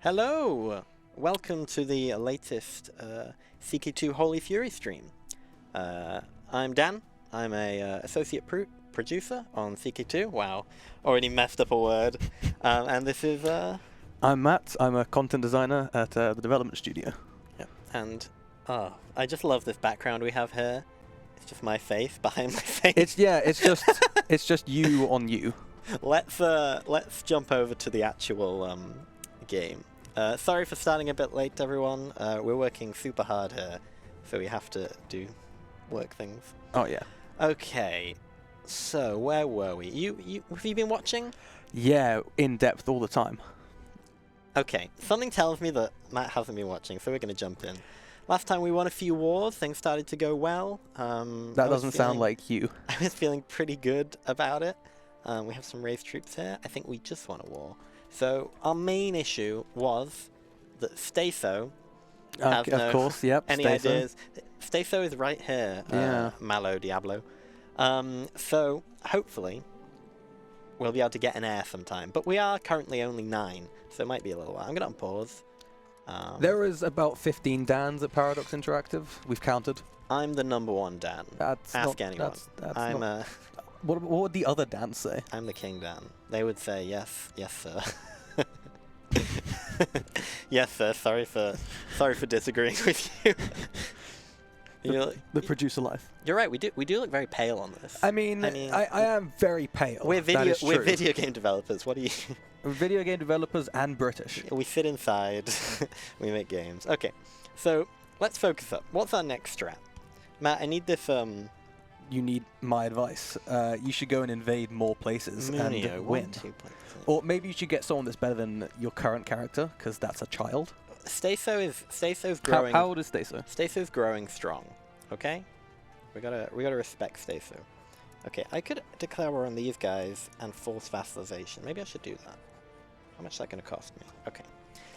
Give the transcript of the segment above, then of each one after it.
Hello! Welcome to the latest CK2 Holy Fury stream. I'm Dan. I'm a associate producer on CK2. Wow, already messed up a word. And this is... I'm Matt. I'm a content designer at the development studio. Yep. And I just love this background we have here. It's just my face behind my face. It's just you on you. Let's jump over to the actual game. Sorry for starting a bit late, everyone. We're working super hard here, so we have to do work things. Oh yeah. Okay, so where were we? Have you been watching? Yeah, in depth all the time. Okay, something tells me that Matt hasn't been watching, so we're going to jump in. Last time we won a few wars, things started to go well. That doesn't sound like you. I was feeling pretty good about it. We have some raised troops here. I think we just won a war. So our main issue was that Staso has of course, yep. any Staso. ideas. Staso is right here, Yeah. Malo Diablo. So hopefully we'll be able to get an heir sometime. But we are currently only 9, so it might be a little while. I'm going to unpause. There is about 15 Dans at Paradox Interactive. We've counted. I'm the number 1 Dan. Ask anyone. That's what would the other Dans say? I'm the King Dan. They would say, yes, sir. Yes, sir. Sorry for disagreeing with you. The producer life. You're right. We do look very pale on this. I am very pale. We're video game developers. What are you? We're video game developers and British. We sit inside. We make games. Okay, so let's focus up. What's our next strat? Matt, I need this. You need my advice. You should go and invade more places and win. Or maybe you should get someone that's better than your current character, because that's a child. Staso's growing. How old is Staso? Staso's growing strong. Okay, we gotta respect Staso. Okay, I could declare war on these guys and force vassalization. Maybe I should do that. How much is that gonna cost me? Okay,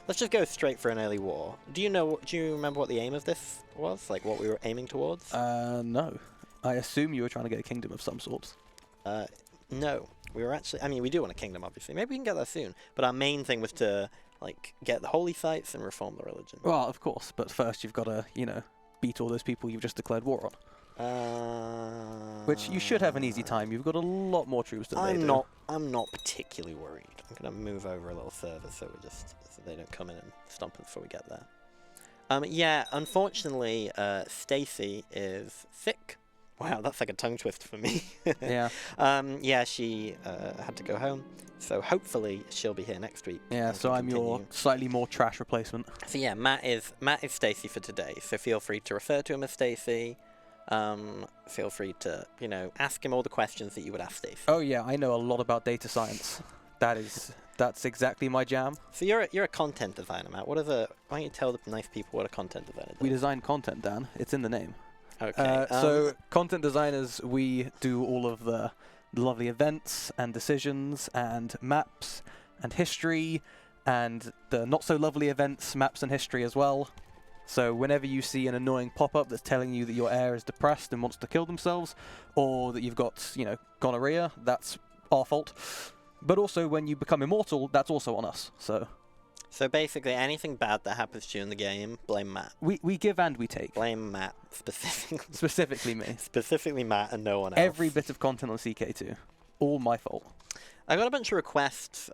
let's just go straight for an early war. Do you remember what the aim of this was? Like what we were aiming towards? No. I assume you were trying to get a kingdom of some sort. No. We were actually... I mean, we do want a kingdom, obviously. Maybe we can get that soon. But our main thing was to, like, get the holy sites and reform the religion. Well, of course. But first you've got to, beat all those people you've just declared war on. Which you should have an easy time. You've got a lot more troops than they do. I'm not particularly worried. I'm going to move over a little further so they don't come in and stomp us before we get there. Yeah, unfortunately, Stacy is sick. Wow, that's like a tongue twister for me. Yeah. Yeah, she had to go home, so hopefully she'll be here next week. Yeah, so I'm your slightly more trash replacement. So yeah, Matt is Stacy for today. So feel free to refer to him as Stacy. Feel free to ask him all the questions that you would ask Stacy. Oh yeah, I know a lot about data science. That's exactly my jam. So you're a content designer, Matt. Why don't you tell the nice people what a content designer does? We design content, Dan. It's in the name. Okay. So content designers, we do all of the lovely events and decisions and maps and history and the not so lovely events, maps and history as well. So whenever you see an annoying pop-up that's telling you that your heir is depressed and wants to kill themselves, or that you've got, gonorrhea, that's our fault. But also when you become immortal, that's also on us. So basically, anything bad that happens to you in the game, blame Matt. We give and we take. Blame Matt, specifically. Specifically me. Specifically Matt and no one else. Every bit of content on CK2. All my fault. I got a bunch of requests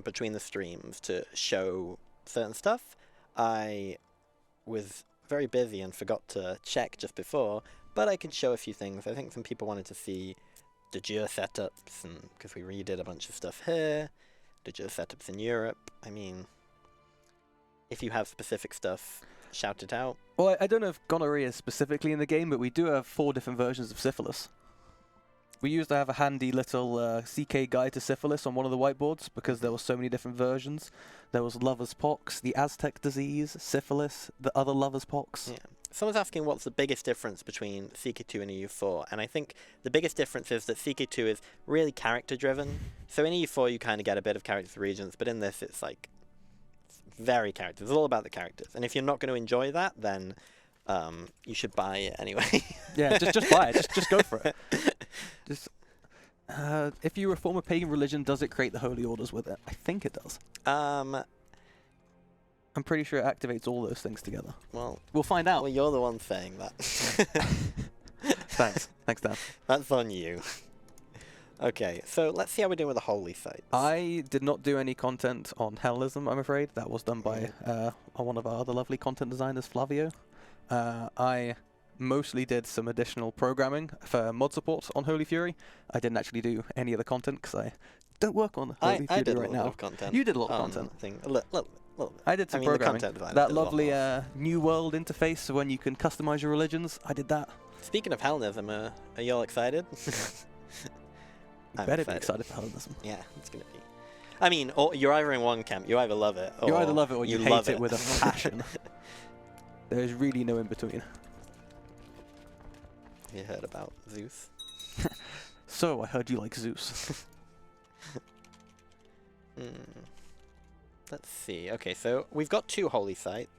between the streams to show certain stuff. I was very busy and forgot to check just before, but I can show a few things. I think some people wanted to see de jure setups, and because we redid a bunch of stuff here, de jure setups in Europe. I mean... If you have specific stuff, shout it out. Well, I don't know if gonorrhea is specifically in the game, but we do have 4 different versions of syphilis. We used to have a handy little CK guide to syphilis on one of the whiteboards because there were so many different versions. There was lover's pox, the Aztec disease, syphilis, the other lover's pox. Yeah. Someone's asking what's the biggest difference between CK2 and EU4, and I think the biggest difference is that CK2 is really character-driven. So in EU4 you kind of get a bit of character regions, but in this it's like... very characters. It's all about the characters. And if you're not going to enjoy that, then you should buy it anyway. Yeah, just buy it. Just go for it. If you reform a pagan religion, does it create the holy orders with it? I think it does. I'm pretty sure it activates all those things together. Well, We'll find out. well, you're the one saying that. Thanks, Dan. That's on you. Okay, so let's see how we're doing with the holy sites. I did not do any content on Hellenism, I'm afraid. That was done by one of our other lovely content designers, Flavio. I mostly did some additional programming for mod support on Holy Fury. I didn't actually do any of the content because I don't work on Holy I Fury did right a now. lot of content. You did a lot of content. A little bit. I did some the programming. content design That did a lot lovely more. New World interface when you can customize your religions. I did that. Speaking of Hellenism, are y'all excited? You better be excited for Hellenism. Yeah, it's gonna be. I mean, you're either in one camp, you either love it, or You either love it or you hate love it with a passion. There's really no in between. You heard about Zeus? So, I heard you like Zeus. Let's see. Okay, so we've got 2 holy sites.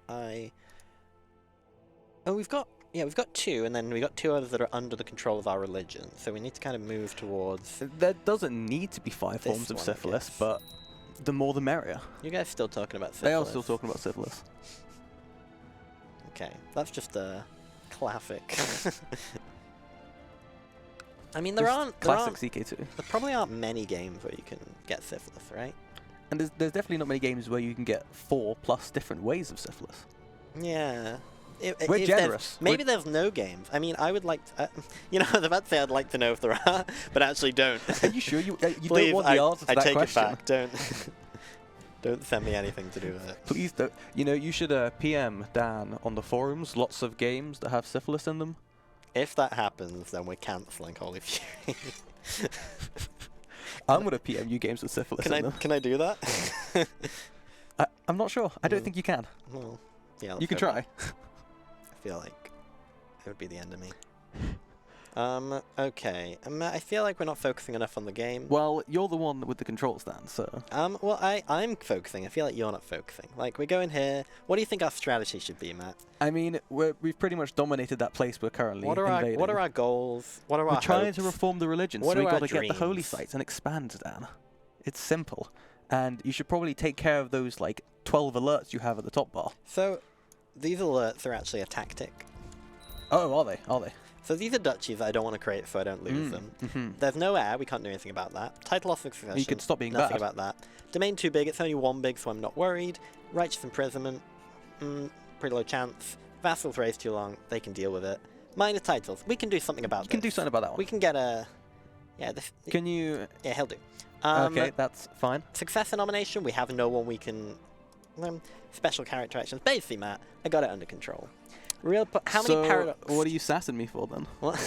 We've got 2, and then we've got 2 others that are under the control of our religion. So we need to kind of move towards. There doesn't need to be 5 This forms of one, I syphilis, guess. but the more the merrier. You guys still talking about syphilis? They are still talking about syphilis. Okay, that's just a classic. I mean, there classic CK2. There probably aren't many games where you can get syphilis, right? And there's definitely not many games where you can get 4+ different ways of syphilis. Yeah. We're generous. Maybe there's no games. I mean, I would like to, I was about to say I'd like to know if there are, but actually don't. Are you sure you Please, don't want the answer to I that take question? it back. Don't send me anything to do with it. Please don't. You should PM Dan on the forums lots of games that have syphilis in them. If that happens, then we're cancelling Holy Fury. I'm going to PM you games with syphilis in them. Can I do that? I'm not sure. I don't think you can. Well, yeah. You can try. I feel like it would be the end of me. Okay. I feel like we're not focusing enough on the game. Well, you're the one with the controls, Dan, so... Well, I'm focusing. I feel like you're not focusing. Like, we go in here. What do you think our strategy should be, Matt? I mean, we've pretty much dominated that place we're currently invading. What are our goals? What are our We're trying hopes? to reform the religion, What so we've are got our to get the holy dreams? sites and expand, Dan. It's simple. And you should probably take care of those, 12 alerts you have at the top bar. So, these alerts are actually a tactic. Oh, are they? Are they? So these are duchies that I don't want to create so I don't lose them. Mm-hmm. There's no heir, we can't do anything about that. Title of succession, You could stop being nothing bad. about that. Domain too big, it's only 1 big, so I'm not worried. Righteous imprisonment, pretty low chance. Vassals raised too long, they can deal with it. Minor titles, we can do something about this. You can do something about that one. We can get a... Yeah, Can you... Yeah, he'll do. Okay, that's fine. Successor nomination, we have no one we can... special character actions. Basically, Matt, I got it under control. How many paradox? What are you sassing me for then? What?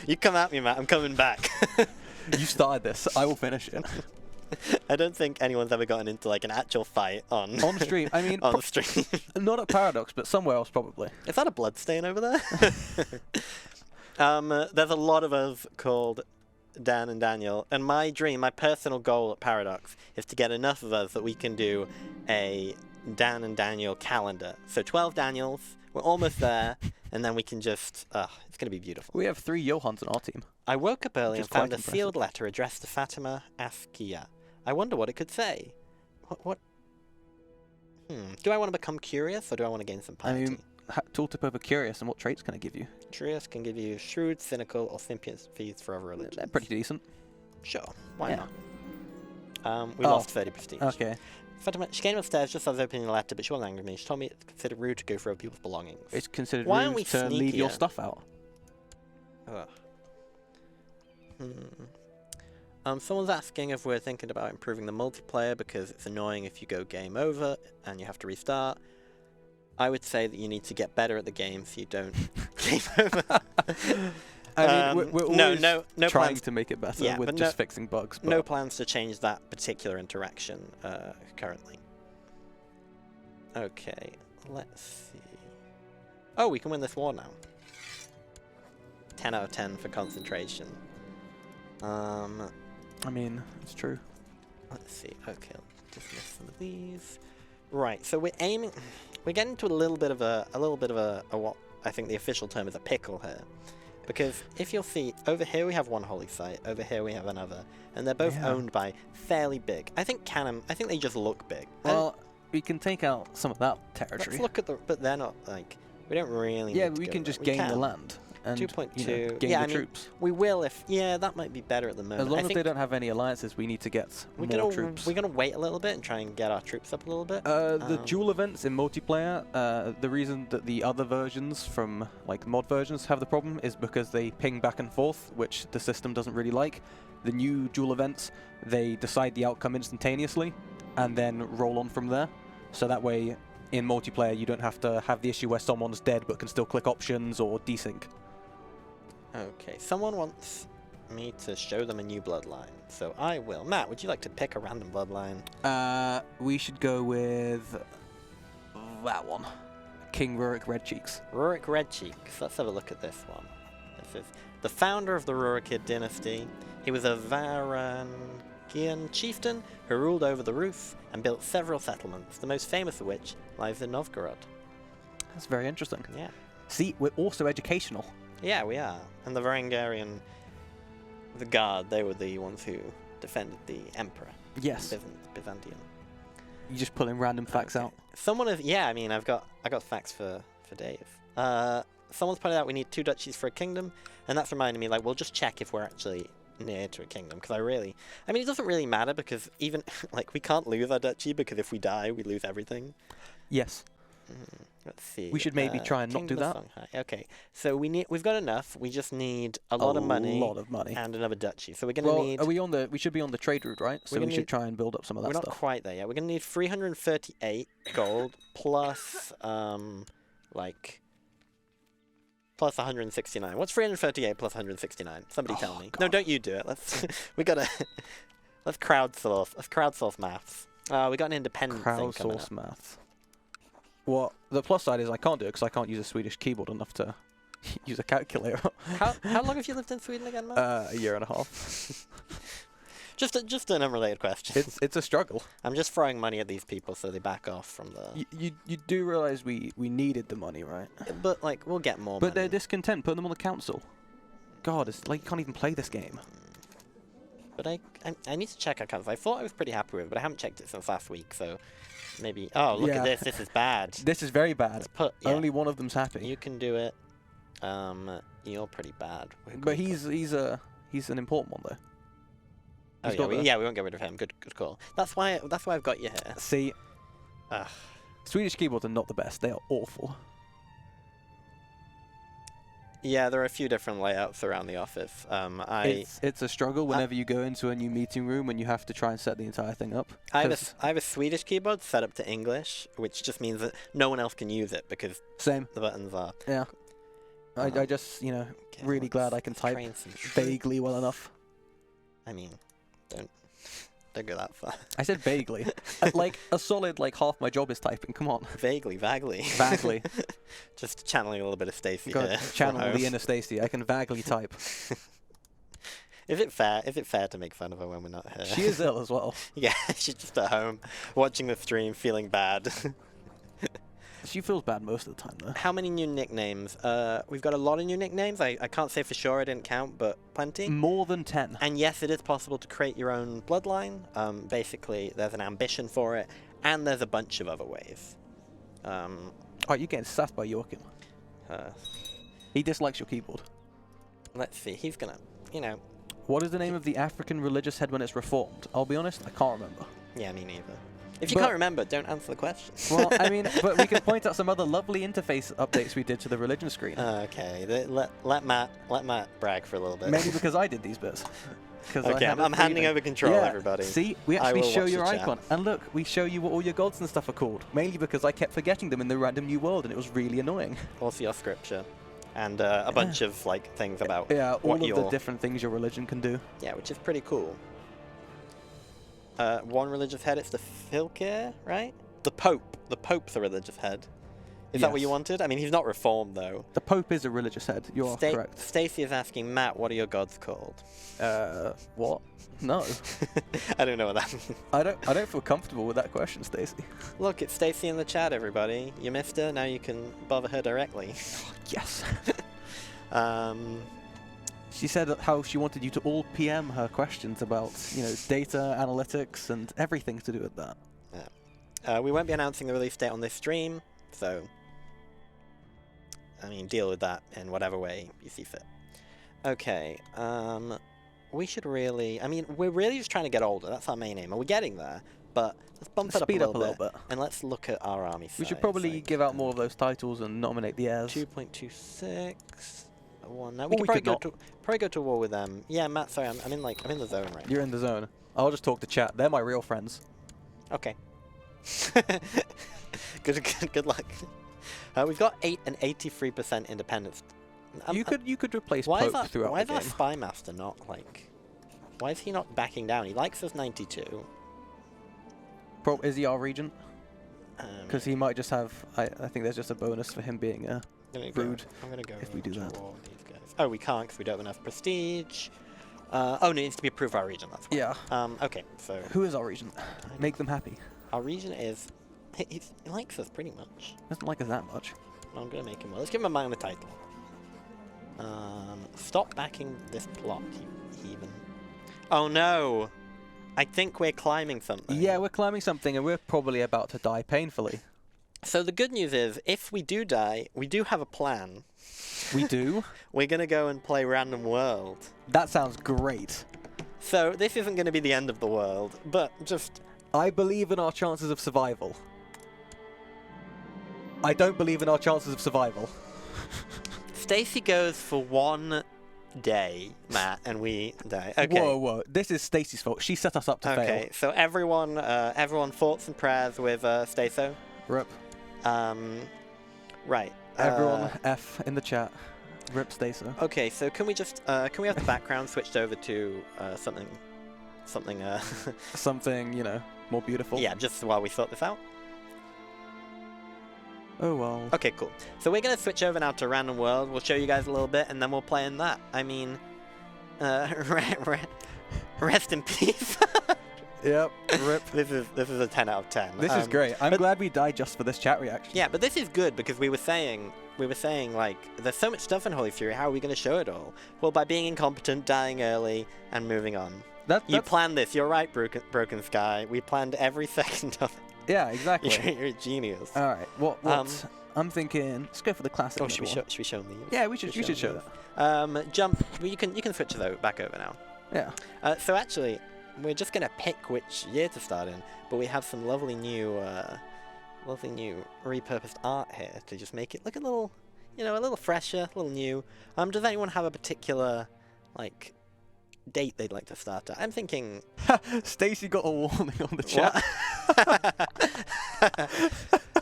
You come at me, Matt. I'm coming back. You started this. I will finish it. I don't think anyone's ever gotten into an actual fight on stream. I mean, on stream. Not at Paradox, but somewhere else probably. Is that a bloodstain over there? There's a lot of us called Dan and Daniel, and my dream, my personal goal at Paradox, is to get enough of us that we can do a Dan and Daniel calendar. So 12 Daniels, we're almost there, and then we can just, it's going to be beautiful. We have 3 Johans on our team. I woke up early and found a impressive. sealed letter addressed to Fatima Askia. I wonder what it could say. What? Do I want to become curious, or do I want to gain some piety? I mean, tooltip over curious, and what traits can I give you? Curious can give you shrewd, cynical, or sympathies for other religions. They're pretty decent. Sure, why Yeah. not? We lost 30 prestige. Okay. Fatima, she came upstairs just as I was opening the letter, but she wasn't angry with me. She told me it's considered rude to go through other people's belongings. It's considered Why aren't rude we to leave your sneakier? stuff out. Ugh. Someone's asking if we're thinking about improving the multiplayer because it's annoying if you go game over and you have to restart. I would say that you need to get better at the game so you don't game over. I mean, we're always no trying plans, to make it better Yeah, with but just fixing bugs. But no plans to change that particular interaction currently. Okay, let's see. Oh, we can win this war now. 10 out of 10 for concentration. I mean, it's true. Let's see. Okay, let's dismiss some of these. Right. So we're aiming. We're getting into a little bit of a what I think the official term is a pickle here, because if you'll see over here we have one holy site, over here we have another, and they're both Yeah. owned by fairly big. I think they just look big. Well, we can take out some of that territory. Let's look at the... But they're not, like... We don't really Yeah, need to we go can there. just We gain can. the land. And 2.2. gain Yeah, the I mean, troops. we will if... Yeah, that might be better at the moment. As long I as think they don't have any alliances, we need to get more troops. We're going to wait a little bit and try and get our troops up a little bit. The dual events in multiplayer, the reason that the other versions from like mod versions have the problem is because they ping back and forth, which the system doesn't really like. The new dual events, they decide the outcome instantaneously and then roll on from there. So that way, in multiplayer, you don't have to have the issue where someone's dead but can still click options or desync. Okay, someone wants me to show them a new bloodline, so I will. Matt, would you like to pick a random bloodline? We should go with that one. King Rurik Redcheeks. Rurik Redcheeks. Let's have a look at this one. This is the founder of the Rurikid dynasty. He was a Varangian chieftain who ruled over the Rus and built several settlements, the most famous of which lies in Novgorod. That's very interesting. Yeah. See, we're also educational. Yeah, we are. And the Varangarian, the guard, they were the ones who defended the emperor. Yes. Byzantium. You just pulling random facts out. Someone is, yeah, I mean, I got facts for Dave. Someone's pointed out we need 2 duchies for a kingdom, and that's reminding me, like, we'll just check if we're actually near to a kingdom, because I mean, it doesn't really matter, because even, like, we can't lose our duchy, because if we die, we lose everything. Yes. Let's see. We should maybe try and not do that. Okay, so we've got enough. We just need a lot of money. A lot of money. And another duchy. So we're gonna need. We should be on the trade route, right? So we should try and build up some of that stuff. We're not quite there yet. We're gonna need 338 gold plus plus 169. What's 338 plus 169? Somebody tell me. God. No, don't you do it. Let's let's crowdsource. Let's crowdsource maths. We got an independent thing coming up. Crowdsource maths. Well, the plus side is I can't do it because I can't use a Swedish keyboard enough to use a calculator. How long have you lived in Sweden again, Matt? A year and a half. just an unrelated question. It's a struggle. I'm just throwing money at these people so they back off from the... You do realise we needed the money, right? But, like, we'll get more money. But they're discontent. Put them on the council. God, it's like you can't even play this game. But I need to check our council. I thought I was pretty happy with it, but I haven't checked it since last week, so maybe... Oh, look at this. This is bad. This is very bad. Only one of them's happy. You can do it. You're pretty bad. But he's an important one, though. Oh, yeah, we won't get rid of him. Good call. That's why I've got you here. See, Swedish keyboards are not the best. They are awful. Yeah, there are a few different layouts around the office. It's a struggle whenever you go into a new meeting room and you have to try and set the entire thing up. I have a Swedish keyboard set up to English, which just means that no one else can use it because the buttons are... Yeah. I just, really glad I can type vaguely well enough. I mean, don't go that far. I said vaguely. Like, a solid, half my job is typing. Come on. Vaguely. Vaguely. Just channeling a little bit of Stacey here. Channel the inner Stacey. I can vaguely type. Is it fair to make fun of her when we're not here? She is ill as well. Yeah, she's just at home, watching the stream, feeling bad. She feels bad most of the time, though. How many new nicknames? We've got a lot of new nicknames. I can't say for sure, I didn't count, but plenty. More than 10. And yes, it is possible to create your own bloodline. Basically, there's an ambition for it, and there's a bunch of other ways. Oh, you're getting sassed by Joachim. He dislikes your keyboard. Let's see, he's gonna, What is the name of the African religious head when it's reformed? I'll be honest, I can't remember. Yeah, me neither. If you can't remember, don't answer the question. Well, I mean, but we can point out some other lovely interface updates we did to the religion screen. Okay, let Matt brag for a little bit. Mainly because I did these bits. Okay, I'm handing over control, everybody. See, we actually show your icon. And look, we show you what all your gods and stuff are called. Mainly because I kept forgetting them in the random new world, and it was really annoying. Also your scripture. And a bunch of, things about all of the different things your religion can do. Yeah, which is pretty cool. One religious head, it's the Filkir, right? The Pope. The Pope's a religious head. Is that what you wanted? I mean, he's not reformed, though. The Pope is a religious head. You are correct. Stacey is asking, Matt, what are your gods called? What? No. I don't know what that means. I don't feel comfortable with that question, Stacey. Look, it's Stacey in the chat, everybody. You missed her, now you can bother her directly. Yes. She said how she wanted you to all PM her questions about, data, analytics, and everything to do with that. We won't be announcing the release date on this stream, so I mean, deal with that in whatever way you see fit. Okay, we should really... I mean, we're really just trying to get older. That's our main aim. And we're getting there, but let's bump it up a little bit. And let's look at our army size. We should probably give out more of those titles and nominate the heirs. 2.26... One. Now we could probably go to war with them. Yeah, Matt. Sorry, I'm in the zone right now. You're in the zone. I'll just talk to chat. They're my real friends. Okay. good luck. We've got 83% independence. You could replace Pope throughout the game. Why is our spy master not like? Why is he not backing down? He likes us 92. Is he our regent? Because he might just have. I think there's just a bonus for him being rude. I'm gonna go if we do that. Oh, we can't because we don't have enough prestige. Oh, no, it needs to be approved by our region. That's fine. Yeah. Okay, so... Who is our region? Make them happy. Our region is... He likes us pretty much. Doesn't like us that much. Well, I'm going to make him... Well, let's give him a minor title. Stop backing this plot, you heathen. Oh, no! I think we're climbing something. Yeah, we're climbing something, and we're probably about to die painfully. So the good news is, if we do die, we do have a plan. We do? We're going to go and play Random World. That sounds great. So this isn't going to be the end of the world, but just... I believe in our chances of survival. I don't believe in our chances of survival. Stacy goes for 1 day, Matt, and we die. Okay. Whoa. This is Stacy's fault. She set us up to fail. Okay, so everyone thoughts and prayers with Staso. Rip. Right. Everyone F in the chat. Rip Staso. Okay, so can we just can we have the background switched over to something something, you know, more beautiful? Yeah, just while we sort this out. Oh well. Okay, cool. So we're gonna switch over now to Random World. We'll show you guys a little bit, and then we'll play in that. I mean, rest in peace. Yep. Rip. This is a 10 out of 10. This is great. I'm glad we died just for this chat reaction. Yeah, but this is good because we were saying like there's so much stuff in Holy Fury. How are we going to show it all? Well, by being incompetent, dying early, and moving on. You planned this. You're right, Broken Sky. We planned every second of it. Yeah, exactly. You're a genius. All right. What? I'm thinking. Let's go for the classic. Oh, should we show them these? Yeah, we should show that. Jump. Well, you can switch back over now. Yeah. So actually, we're just gonna pick which year to start in, but we have some lovely new repurposed art here to just make it look a little, a little fresher, a little new. Does anyone have a particular, like, date they'd like to start at? I'm thinking... Stacy got a warning on the chat.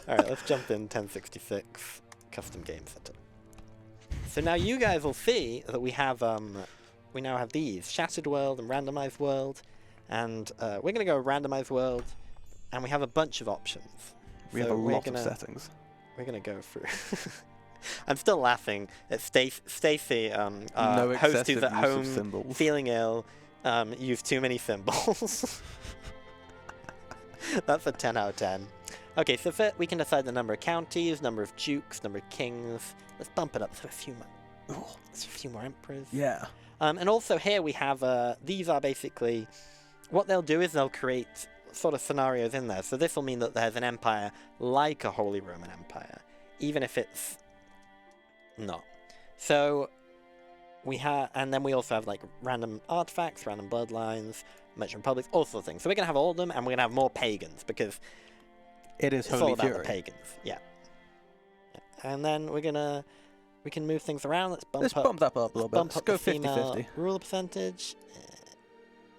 Alright, let's jump in 1066 custom game setup. So now you guys will see that we now have these, Shattered World and Randomized World, and we're going to go Randomized World, and we have a bunch of options. We have a lot of settings. We're going to go through... I'm still laughing at Stacy, no host who's at home, symbols. feeling ill, used too many symbols. That's a 10 out of 10. Okay, so first we can decide the number of counties, number of dukes, number of kings. Let's bump it up to a few more emperors. Yeah. And also here we have, these are basically, what they'll do is they'll create sort of scenarios in there. So this will mean that there's an empire like a Holy Roman Empire, even if it's not. So we have, and then we also have like random artifacts, random bloodlines, merchant republics, all sorts of things. So we're going to have all of them, and we're going to have more pagans, because it's all about the pagans. Yeah. And then we can move things around. Let's bump that up a little bit. Let's go 50-50. Ruler percentage.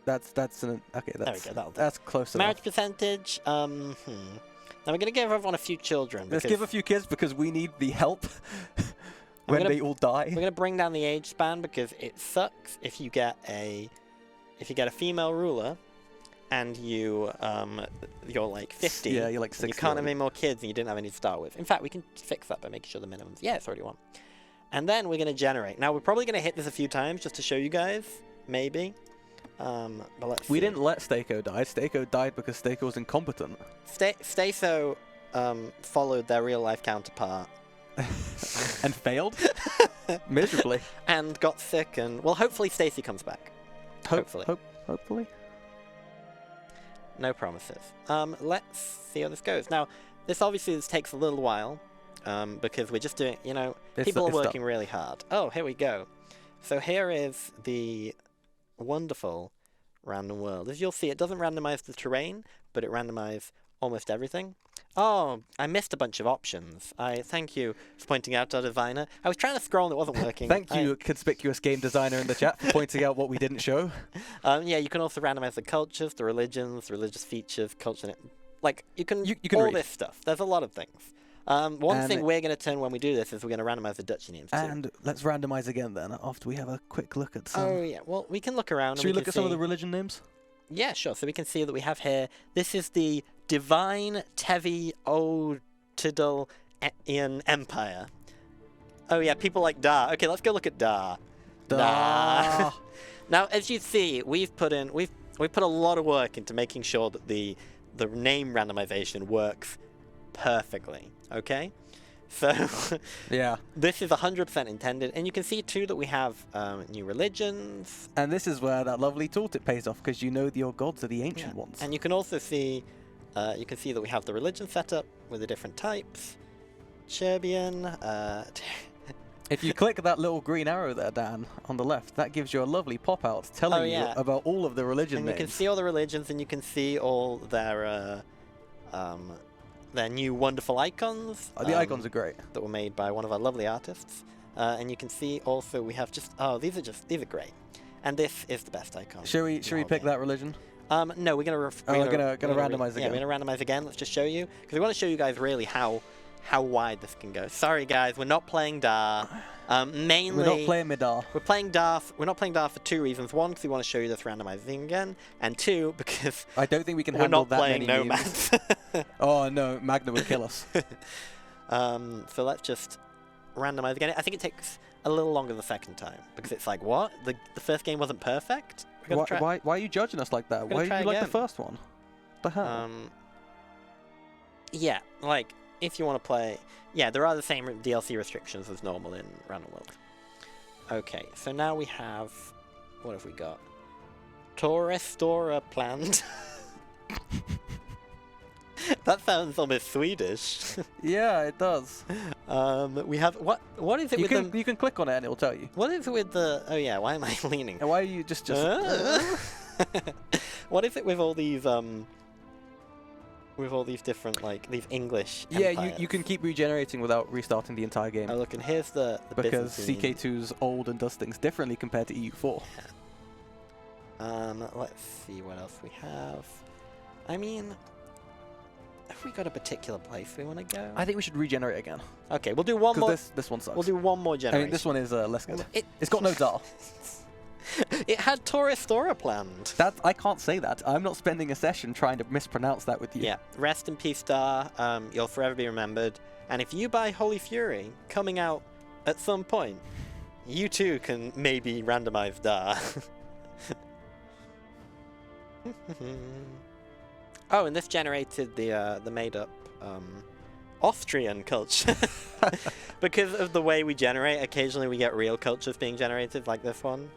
That's close enough. Marriage percentage. Now we're gonna give everyone a few children. Let's give a few kids because we need the help when they all die. We're gonna bring down the age span because it sucks if you get a female ruler and you're like 50. Yeah, you're like 60. You can't have any more kids and you didn't have any to start with. In fact, we can fix that by making sure the minimum's... Yeah, it's 31. And then we're going to generate. Now, we're probably going to hit this a few times just to show you guys. Maybe. But let's see. We didn't let Stako die. Stako died because Stako was incompetent. Staso followed their real-life counterpart. And failed? Miserably. And got sick and... Well, hopefully Stacy comes back. Hopefully. Hopefully. No promises. Let's see how this goes. Now, this takes a little while, because we're just doing, people are working really hard. Oh, here we go. So here is the wonderful random world. As you'll see, it doesn't randomize the terrain, but it randomizes almost everything. Oh, I missed a bunch of options. I thank you for pointing out our designer. I was trying to scroll and it wasn't working. Thank you, conspicuous game designer in the chat, for pointing out what we didn't show. Yeah, you can also randomize the cultures, the religions, religious features, culture. Like, you can all read this stuff. There's a lot of things. One thing we're going to turn when we do this is we're going to randomize the duchy names too. And let's randomize again then, after we have a quick look at some... Oh, yeah. Well, we can look around. Should we look at some of the religion names? Yeah, sure. So we can see that we have here, this is the Divine Tevi Otidal Ian Empire. Oh, yeah, people like Daaa. Okay, let's go look at Daaa. Daaa. Now, as you see, we've put a lot of work into making sure that the name randomization works perfectly, okay? So, yeah, this is 100% intended, and you can see too that we have new religions. And this is where that lovely tooltip pays off, because you know your gods are the ancient ones. And you can also see, that we have the religion set up with the different types. Cherbian. If you click that little green arrow there, Dan, on the left, that gives you a lovely pop-out telling you about all of the religion names. You can see all the religions, and you can see all their new wonderful icons. The icons are great. That were made by one of our lovely artists. And you can see also we have these are great. And this is the best icon. Should we pick that religion? No, we're gonna randomize again. Yeah, we're gonna randomize again. Let's just show you, because we want to show you guys really how wide this can go. Sorry guys, we're not playing Daaa. Mainly, we're not playing Daaa. We're playing Daaa. We're not playing Daaa for two reasons. One, because we want to show you this randomizing again, and two, because I don't think we can handle that many we're not playing Nomads. Oh no, Magna would kill us. So let's just randomize again. I think it takes a little longer the second time, because it's like, what? The first game wasn't perfect? Why are you judging us like that? Why did you like the first one? The hell? Yeah, like, if you want to play... Yeah, there are the same DLC restrictions as normal in Random World. Okay, so now we have... What have we got? Torrestora planned. That sounds almost Swedish. Yeah, it does. We have... What is it with them? You can click on it and it'll tell you. What is it with the... Oh yeah, why am I leaning? And why are you just... What is it with all these... With all these different, like, these English empires? Yeah, you can keep regenerating without restarting the entire game. Oh, look, and here's the because CK2's old and does things differently compared to EU4. Yeah. Let's see what else we have. I mean, have we got a particular place we want to go? I think we should regenerate again. Okay, we'll do one more. This one sucks. We'll do one more generation. I mean, this one is less good. It's got no Daaa. It had Torrestora planned. I can't say that. I'm not spending a session trying to mispronounce that with you. Yeah. Rest in peace, Daaa. You'll forever be remembered. And if you buy Holy Fury coming out at some point, you too can maybe randomize Daaa. Oh, and this generated the made-up Austrian culture. Because of the way we generate, occasionally we get real cultures being generated, like this one.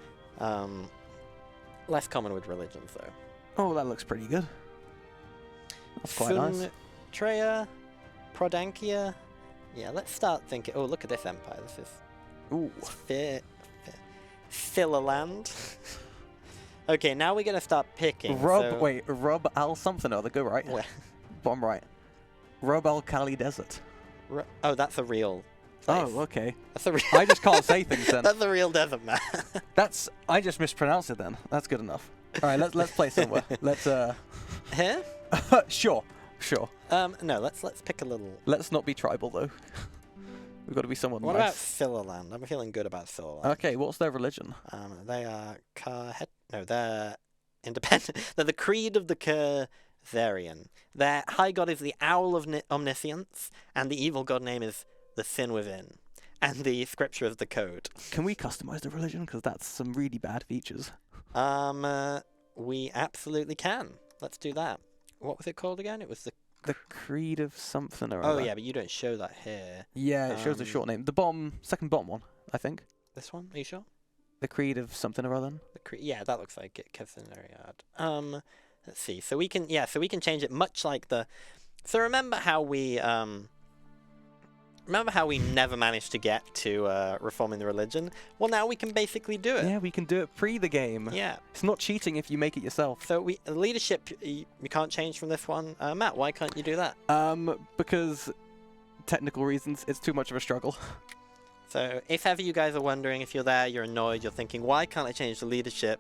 Less common with religions, though. Oh, that looks pretty good. That's quite nice. Treya, Prodankia. Yeah, let's start thinking. Oh, look at this empire. This is... Ooh. Philaland. Okay, now we're going to start picking. Rub Al something or other. Go right. Where? Bottom right. Rub Al Khali Desert. Oh, that's a real place. Oh, okay. That's a real I just can't say things then. That's a real desert map. I just mispronounced it then. That's good enough. All right, let's play somewhere. Let's Here? Sure. No, let's pick a little. Let's not be tribal though. We've got to be someone What nice. about Philaland? I'm feeling good about Philaland. Okay, what's their religion? They are they're independent. They're the creed of the Cursarian. Their high god is the Owl of Omniscience, and the evil god name is the Sin Within. And the scripture is the Code. Can we customize the religion? Because that's some really bad features. We absolutely can. Let's do that. What was it called again? It was the creed of something or other. other. Yeah, but you don't show that here. Yeah, it shows the short name. The second bottom one, I think. This one? Are you sure? The creed of something or other. Yeah, that looks like it. Cursariad. Let's see. So we can change it much like the. So remember how we never managed to get to reforming the religion? Well, now we can basically do it. Yeah, we can do it pre the game. Yeah. It's not cheating if you make it yourself. So leadership you can't change from this one. Matt, why can't you do that? Because technical reasons, it's too much of a struggle. So if ever you guys are wondering, if you're there, you're annoyed, you're thinking, why can't I change the leadership?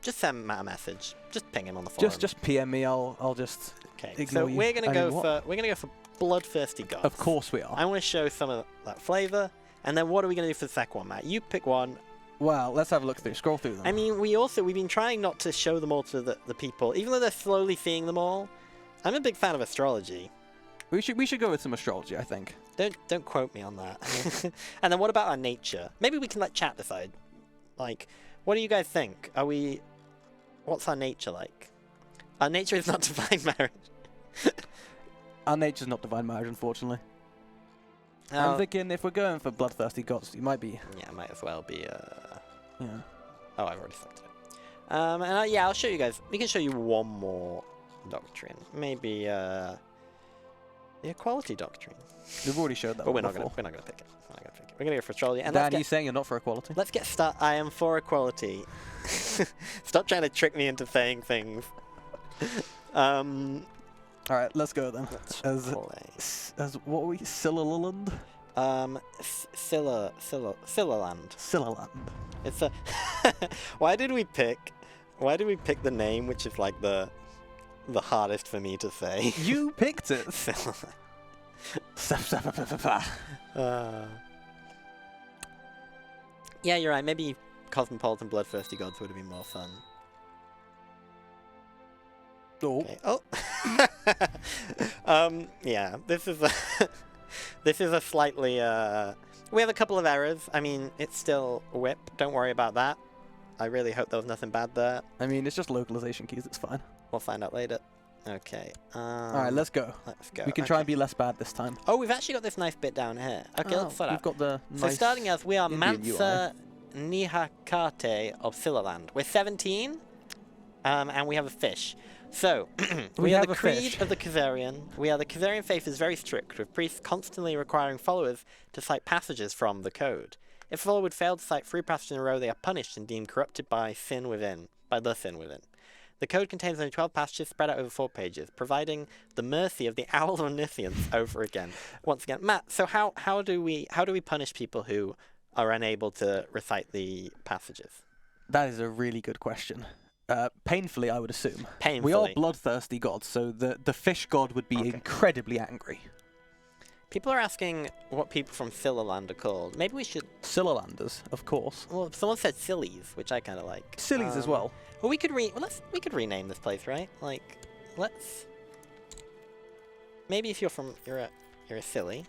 Just send Matt a message. Just ping him on the forum. Just PM me. I'll just ignore you. We're gonna go for bloodthirsty gods. Of course we are. I want to show some of that flavor, and then what are we gonna do for the second one, Matt? You pick one. Well, let's have a look through. Scroll through them. I mean, we've been trying not to show them all to the people, even though they're slowly seeing them all. I'm a big fan of astrology. We should go with some astrology, I think. Don't quote me on that. And then what about our nature? Maybe we can let chat decide. Like, what do you guys think? What's our nature like? Our nature is not divine marriage. Our nature's not divine marriage, unfortunately. I'm thinking if we're going for bloodthirsty gods, you might be. Yeah, might as well be. Yeah. Oh, I've already selected it. Yeah, I'll show you guys. We can show you one more doctrine. Maybe the equality doctrine. We've already showed that. But one we're not before. gonna pick it. We're gonna go for astrology. And Dan, are you saying you're not for equality? Let's get started. I am for equality. Stop trying to trick me into saying things. All right, let's go then. As what were we? Sillaland? Sillaland. Sillaland. It's a. Why did we pick the name, which is like the hardest for me to say? You picked it. Yeah, you're right. Maybe cosmopolitan bloodthirsty gods would have been more fun. Oh. Okay. Oh. Yeah. This is a slightly. We have a couple of errors. I mean, it's still a whip. Don't worry about that. I really hope there was nothing bad there. I mean, it's just localization keys. It's fine. We'll find out later. Okay. All right, let's go. Let's go. We can try and be less bad this time. Oh, we've actually got this nice bit down here. Okay, let's start out. We've got the nice. So starting as we are Indian Mansa Nihakate of Sillaland. We're 17, and we have a fish. So, we are the creed of the Khazarian. We are the Khazarian faith is very strict, with priests constantly requiring followers to cite passages from the code. If a follower would fail to cite 3 passages in a row, they are punished and deemed corrupted by the sin within. The code contains only 12 passages spread out over 4 pages, providing the mercy of the Owl of Omniscience over again. Once again, Matt, so how do we punish people who are unable to recite the passages? That is a really good question. Painfully, I would assume. Painfully. We are bloodthirsty gods, so the fish god would be incredibly angry. People are asking what people from Sillaland are called. Maybe we should... Sillalanders, of course. Well, someone said Sillies, which I kind of like. Sillies as well. Well, we could rename this place, right? Like, let's... Maybe if you're a silly.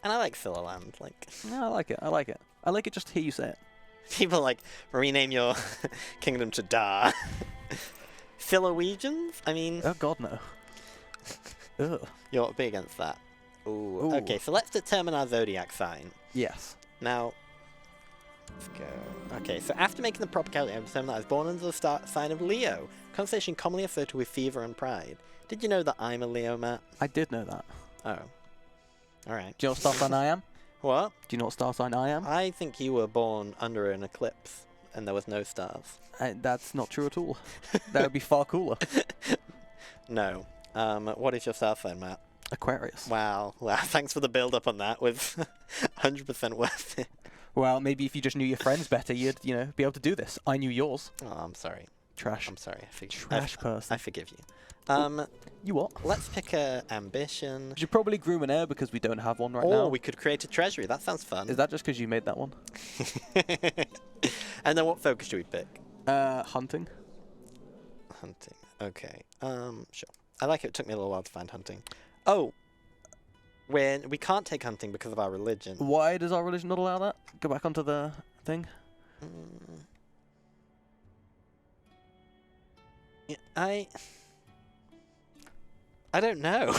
And I like Sillaland, like... No, I like it. I like it just to hear you say it. People like, rename your kingdom to Daaa. Sillawegians? I mean... Oh god, no. Ugh. You're big against that. Ooh. Okay, so let's determine our zodiac sign. Yes. Now... Let's go. Okay, so after making the proper calculation, I determined that I was born under the sign of Leo, constellation commonly associated with fever and pride. Did you know that I'm a Leo, Matt? I did know that. Oh. Alright. Do you know what star sign I am? What? Do you know what star sign I am? I think you were born under an eclipse, and there was no stars. That's not true at all. That would be far cooler. No. What is your star sign, Matt? Aquarius. Wow. Thanks for the build-up on that. Was 100% worth it. Well, maybe if you just knew your friends better, you'd, be able to do this. I knew yours. Oh, I'm sorry. Trash. I'm sorry. Trash person. I forgive you. You what? Let's pick a ambition. We should probably groom an heir because we don't have one right now. Or we could create a treasury. That sounds fun. Is that just because you made that one? And then what focus should we pick? Hunting. Hunting. Okay. Sure. I like it. It took me a little while to find hunting. Oh. We can't take hunting because of our religion. Why does our religion not allow that? Go back onto the thing. Yeah, I don't know.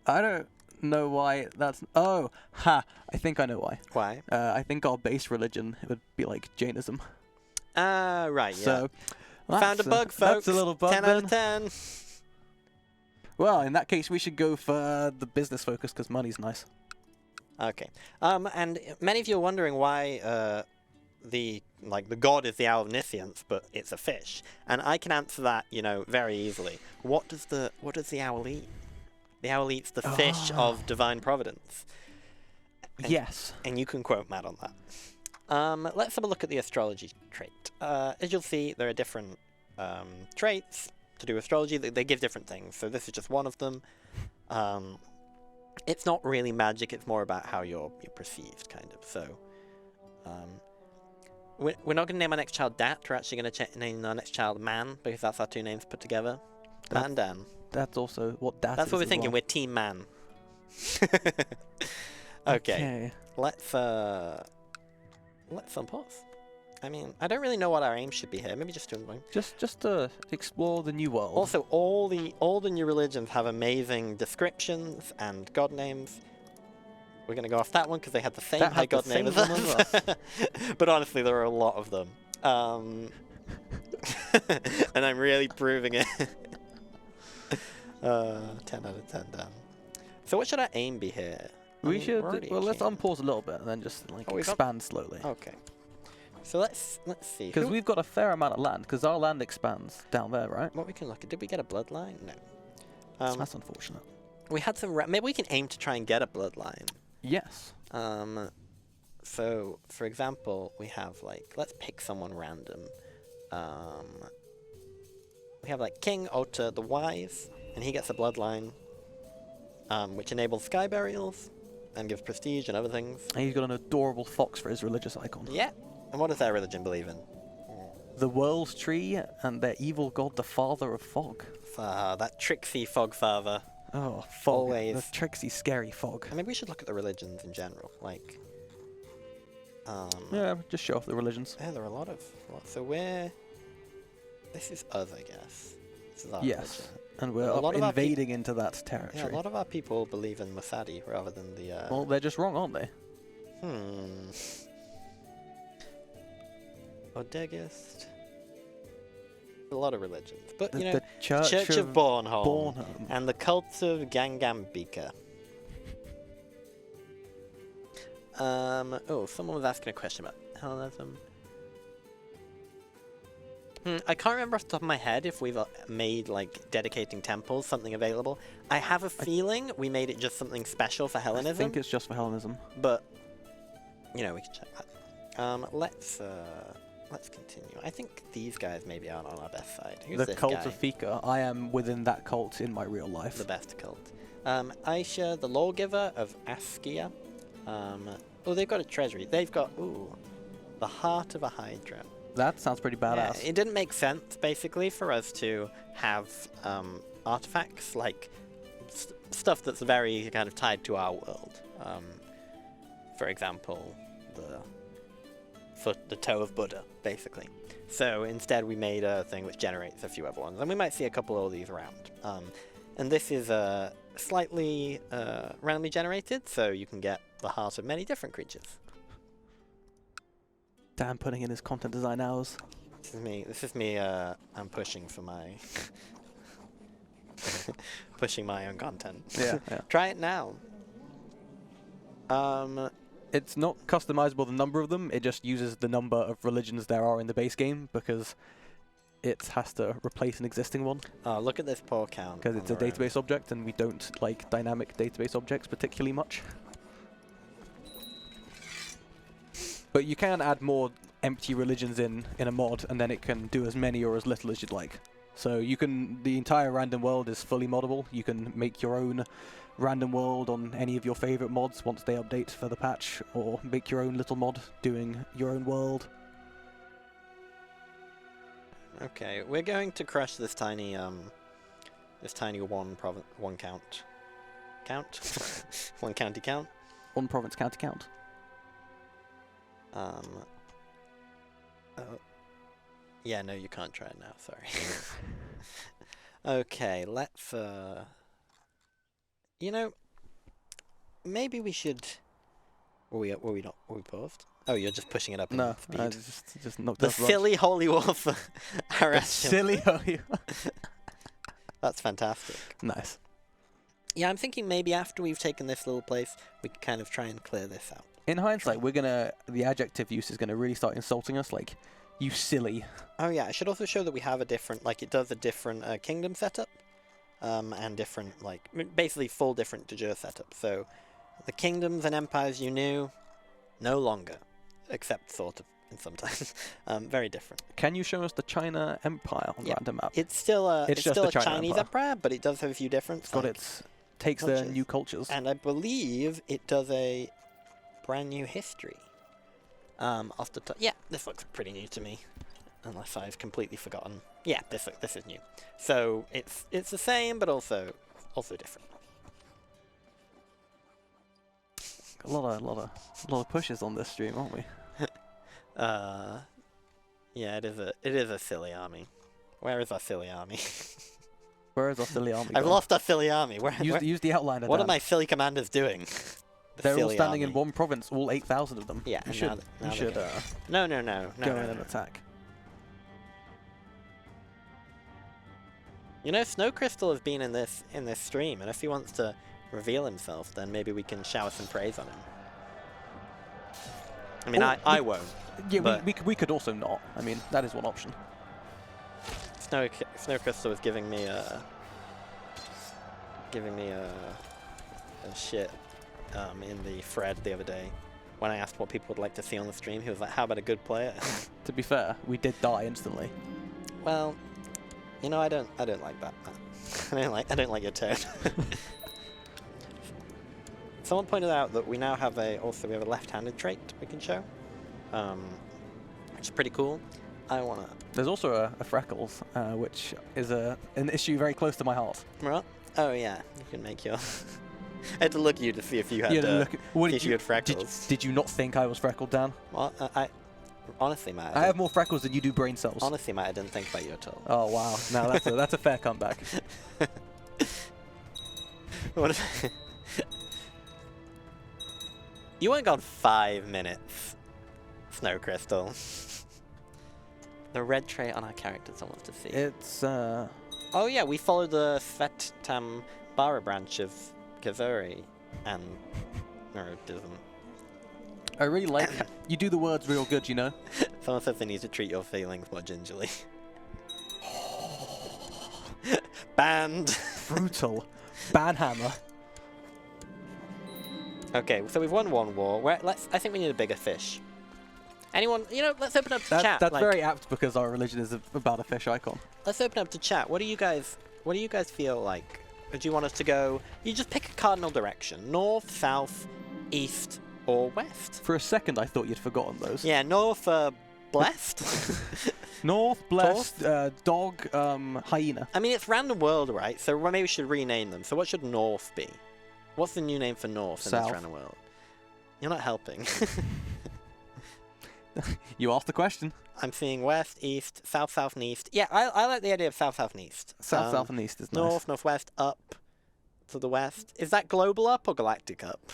I don't know why that's... Oh, ha! I think I know why. Why? I think our base religion would be like Jainism. Right, yeah. So, Found a bug, folks. That's a little bug, 10 out of 10. Well, in that case, we should go for the business focus because money's nice. Okay. And many of you are wondering why the god is the owl of Niscience, but it's a fish. And I can answer that, very easily. What does the owl eat? The owl eats the fish of divine providence. Yes. And you can quote Matt on that. Let's have a look at the astrology trait. As you'll see, there are different traits to do with astrology. They give different things. So this is just one of them. It's not really magic. It's more about how you're perceived, kind of. So we're not going to name our next child Dat. We're actually going to name our next child Man, because that's our two names put together. Matt and Dan. That's also what Dat is. That's what we're thinking. Well. We're Team Man. Okay. Let's unpause. I mean, I don't really know what our aim should be here. Maybe just doing one. Just to explore the new world. Also, all the new religions have amazing descriptions and god names. We're going to go off that one because they have the same high god name as us. But honestly, there are a lot of them. And I'm really proving it. 10 out of 10 down. So what should our aim be here? We should. Well, let's unpause a little bit and then just expand slowly. Okay. So let's see. Because we've got a fair amount of land. Because our land expands down there, right? What we can look at? Did we get a bloodline? No. That's unfortunate. We had some. Maybe we can aim to try and get a bloodline. Yes. So for example, we have let's pick someone random. We have King Ota the Wise, and he gets a bloodline, which enables sky burials and gives prestige and other things. And he's got an adorable fox for his religious icon. Yeah. And what does their religion believe in? The world's tree and their evil god, the father of fog. That tricksy fog father. Oh, fog. Always. The tricksy, scary fog. Maybe we should look at the religions in general. Yeah, just show off the religions. Yeah, there are a lot of... So this is us, I guess. This is our yes. religion. And we're invading into that territory. Yeah, a lot of our people believe in Masadi rather than the... Well, they're just wrong, aren't they? Odegist. A lot of religions. But, the Church of Bornholm. Bornholm. And the cults of Gangambika. Someone was asking a question about Hellenism. I can't remember off the top of my head if we've made, dedicating temples something available. I have a feeling we made it just something special for Hellenism. I think it's just for Hellenism. But, we can check that. Let's continue. I think these guys maybe aren't on our best side. Who's the this cult guy? of Fika. I am within that cult in my real life. The best cult. Aisha, the lawgiver of Askia. They've got a treasury. They've got, the heart of a hydra. That sounds pretty badass. Yeah, it didn't make sense, basically, for us to have artifacts, stuff that's very kind of tied to our world. For example, the toe of Buddha, basically. So instead we made a thing which generates a few other ones. And we might see a couple of these around. And this is slightly randomly generated, so you can get the heart of many different creatures. Dan putting in his content design hours. This is me. I'm pushing for my pushing my own content. Yeah. Try it now. It's not customizable, the number of them. It just uses the number of religions there are in the base game because it has to replace an existing one. Oh, look at this poor count. Because it's a database object, and we don't like dynamic database objects particularly much. But you can add more empty religions in a mod, and then it can do as many or as little as you'd like. So the entire random world is fully moddable. You can make your own random world on any of your favorite mods once they update for the patch, or make your own little mod doing your own world. Okay, we're going to crush this tiny one count. One county count. One province county count. Yeah, no, you can't try it now, sorry. Okay, let's, maybe we should... Were we paused? Oh, you're just pushing it up in No, speed. I just knocked The off launch. silly holy war for The Arashim. silly holy. That's fantastic. Nice. Yeah, I'm thinking maybe after we've taken this little place, we can kind of try and clear this out. In hindsight, the adjective use is gonna really start insulting us, like, you silly. Oh yeah, I should also show that we have a different, like it does a different kingdom setup, and different, like, basically full different de jure setup. So, the kingdoms and empires you knew, no longer, except sort of, in sometimes, very different. Can you show us the China Empire on the random map? It's still a, It's just still the a China Chinese Empire. empire, but it does have a few differences. Got its takes their cultures. new cultures. And I believe it does a brand new history. Off the top. Yeah, this looks pretty new to me, unless I've completely forgotten. Yeah, this is new. So it's the same, but also different. A lot of pushes on this stream, aren't we? Yeah, it is a silly army. Where is our silly army? Where is our silly army? I've gone? lost our silly army. Use the outliner. What Dan. are my silly commanders doing? They're all standing army. in one province, all 8,000 of them. Yeah, you and should. now You they're should going. No, go in no. and attack. You know, Snow Crystal has been in this stream, and if he wants to reveal himself, then maybe we can shower some praise on him. I mean, I won't. Yeah, but we could also not. I mean, that is one option. Snow Crystal was giving me a shit in the thread the other day when I asked what people would like to see on the stream. He was like, "How about a good player?" To be fair, we did die instantly. Well, you know, I don't like that. I don't like your tone. Someone pointed out that we now have we have a left-handed trait we can show, which is pretty cool. There's also a freckles, which is an issue very close to my heart. Right? Oh yeah, you can make your. I had to look at you to see if you had. If you had freckles. Did you not think I was freckled, Dan? Well, honestly, Matt. I have more freckles than you do brain cells. Honestly, Matt, I didn't think about you at all. Oh wow! Now that's a fair comeback. What? You weren't gone 5 minutes, Snow Crystal. The red trait on our character someone wants to see. It's Oh yeah, we followed the Svetam Bara branch of Kazuri and Neurodism. I really like you do the words real good, you know. Someone says they need to treat your feelings more gingerly. Banned. Brutal. Banhammer. Okay, so we've won one war. I think we need a bigger fish. Anyone, let's open up to chat. That's very apt because our religion is about a fish icon. Let's open up to chat. What do you guys feel like? Do you want us to go? You just pick a cardinal direction: north, south, east, or west. For a second, I thought you'd forgotten those. Yeah, north, blessed. North, blessed, dog, hyena. I mean, it's random world, right? So maybe we should rename them. So what should north be? What's the new name for north in this random world? You're not helping. You asked the question. I'm seeing west, east, south, south, and east. Yeah, I like the idea of south, south, and east. South, south, and east is nice. North, northwest, up to the west. Is that global up or galactic up?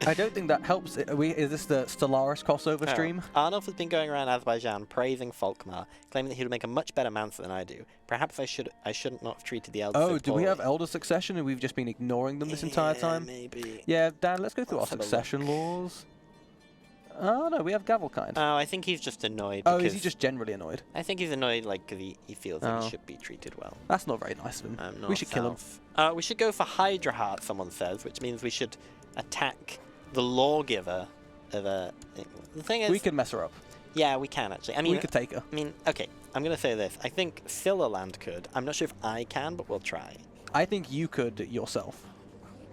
I don't think that helps. Is this the Stellaris crossover stream? Arnulf has been going around Azerbaijan praising Folkmar, claiming that he would make a much better Mancer than I do. Perhaps I should not have treated the elders so do we have elder succession and we've just been ignoring them this entire time? Maybe. Yeah, Dan, let's go through our succession laws. Oh, no, we have Gavelkind. Oh, I think he's just annoyed. Oh, is he just generally annoyed? I think he's annoyed, because he feels like he should be treated well. That's not very nice of him. We should kill him. We should go for Hydra Heart, someone says, which means we should attack the lawgiver of a... The thing is... We can mess her up. Yeah, we can, actually. I mean, we could take her. I mean, okay, I'm going to say this. I think Sillaland could. I'm not sure if I can, but we'll try. I think you could yourself.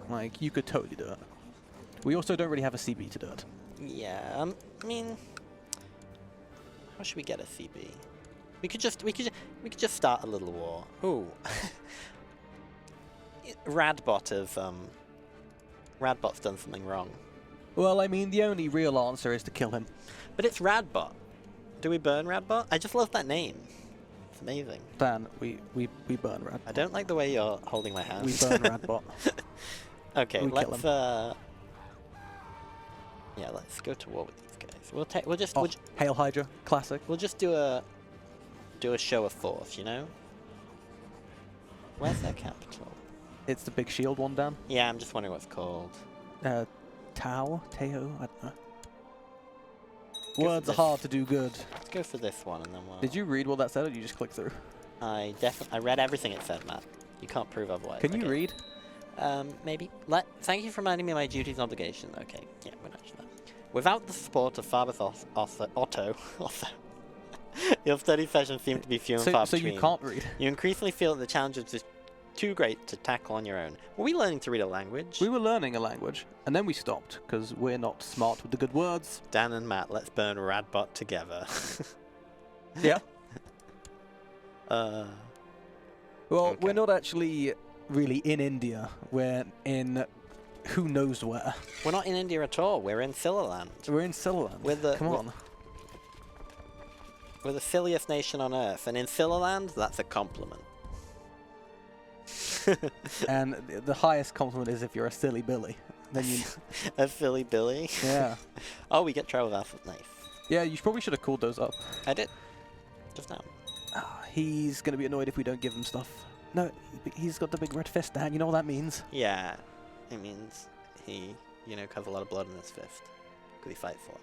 Like, you could totally do it. We also don't really have a CB to do it. Yeah, I mean... How should we get a CB? We could just start a little war. Ooh. Radbot's done something wrong. Well, I mean, the only real answer is to kill him. But it's Radbot. Do we burn Radbot? I just love that name. It's amazing. Dan, we burn Radbot. I don't like the way you're holding my hand. We burn Radbot. Okay, let's Yeah, let's go to war with these guys. We'll just Hail Hydra, classic. we'll just do a show of force, you know. Where's their capital? It's the big shield one, Dan. Yeah, I'm just wondering what it's called. Tao, Teo, I don't know. Go for Words are this. hard to do good. Let's go for this one, and then we'll... Did you read what that said, or did you just click through? I read everything it said, Matt. You can't prove otherwise. Can you Okay. read? Maybe. Thank you for reminding me of my duties and obligations. Okay, yeah, we're not sure. Without the support of Father Otto, your study sessions seem to be few and far So between. you can't read. You increasingly feel that the challenge is just too great to tackle on your own. Were we learning to read a language? We were learning a language, and then we stopped, because we're not smart with the good words. Dan and Matt, let's burn Radbot together. Yeah. Uh, Well, Okay. we're not actually really in India. We're in who knows where. we're not in India at all. We're in Sillaland. We're in Sillaland. Come on. We're the silliest nation on Earth, and in Sillaland, that's a compliment. And the highest compliment is if you're a silly Billy. Then you... A silly Billy. Yeah. Oh, we get travel alpha. Nice. Yeah, you probably should have called those up. I did. Just now. He's going to be annoyed if we don't give him stuff. No, he's got the big red fist, Dan. You know what that means? Yeah. It means he, has a lot of blood in his fist. Could he fight for it?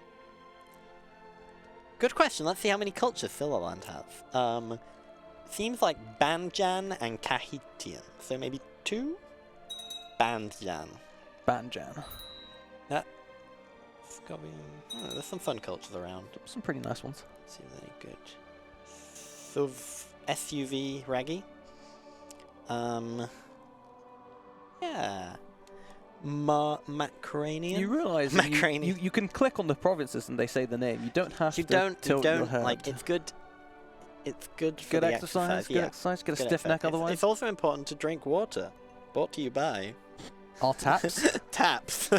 Good question. Let's see how many cultures Sillaland has. Seems like Banjan and Kahitian. So maybe 2? Banjan. Banjan. It's got to be... Oh, there's some fun cultures around. Some pretty nice ones. Let's see if they're any good. SUV Raggy. Yeah. Macranian. You realise Macranian. you can click on the provinces and they say the name. You don't have to tilt your head. like. It's good. It's good for Good the exercise. Good yeah. exercise. Get a Good stiff neck exercise. otherwise. It's also important to drink water. Brought to you by Our taps. Taps.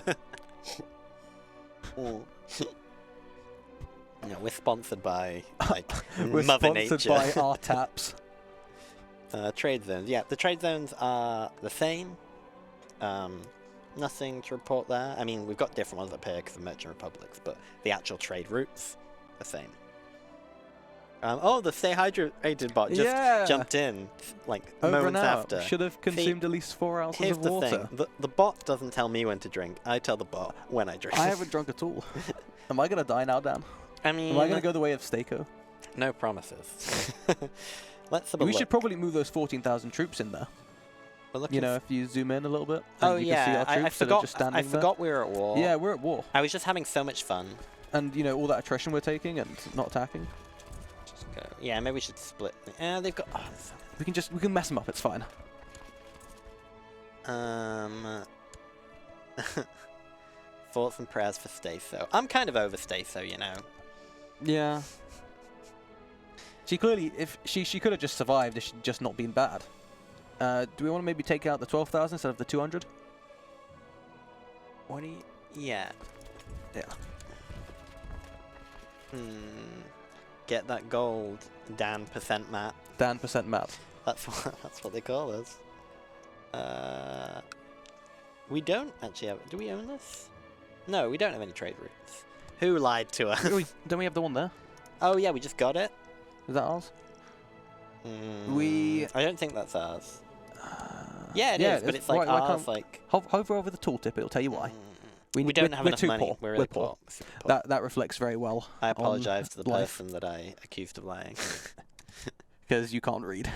Mm. No, we're sponsored by We're Mother sponsored Nature. by our taps. Trade zones. Yeah, the trade zones are the same. Nothing to report there. I mean, we've got different ones up here because of merchant republics, but the actual trade routes are the same. Oh, the Stay Hydrated bot just jumped in, like, Over moments an hour. after. Should have consumed at least 4 ounces Here's of the water. thing. The bot doesn't tell me when to drink. I tell the bot when I drink. I haven't drunk at all. Am I going to die now, Dan? I mean... Am I going to go the way of Stako? No promises. Let's have a We look. should probably move those 14,000 troops in there. We're looking You know, if you zoom in a little bit. Oh, and you can see yeah. our troops I that are forgot, just standing I there. forgot we were at war. Yeah, we're at war. I was just having so much fun. And, you know, all that attrition we're taking and not attacking. Just go. Yeah, maybe we should split. They've got... Oh, We can mess them up, it's fine. Thoughts and prayers for Staso. I'm kind of over Staso, you know. Yeah. She clearly, if she could have just survived if she'd just not been bad. Do we want to maybe take out the 12,000 instead of the 200? What do you... Yeah. Yeah. Get that gold, Dan % Matt. Dan % Matt. That's what they call us. We don't actually have... Do we own this? No, we don't have any trade routes. Who lied to us? Don't we have the one there? Oh yeah, we just got it. Is that ours? I don't think that's ours. Yeah, it yeah, is, but it's- it's like why ours, can't- like... Hover over the tooltip, it'll tell you why. We don't have we're enough too money. poor. We're We're really poor. poor. That reflects very well. I apologize to the life. person that I accused of lying. Because you can't read.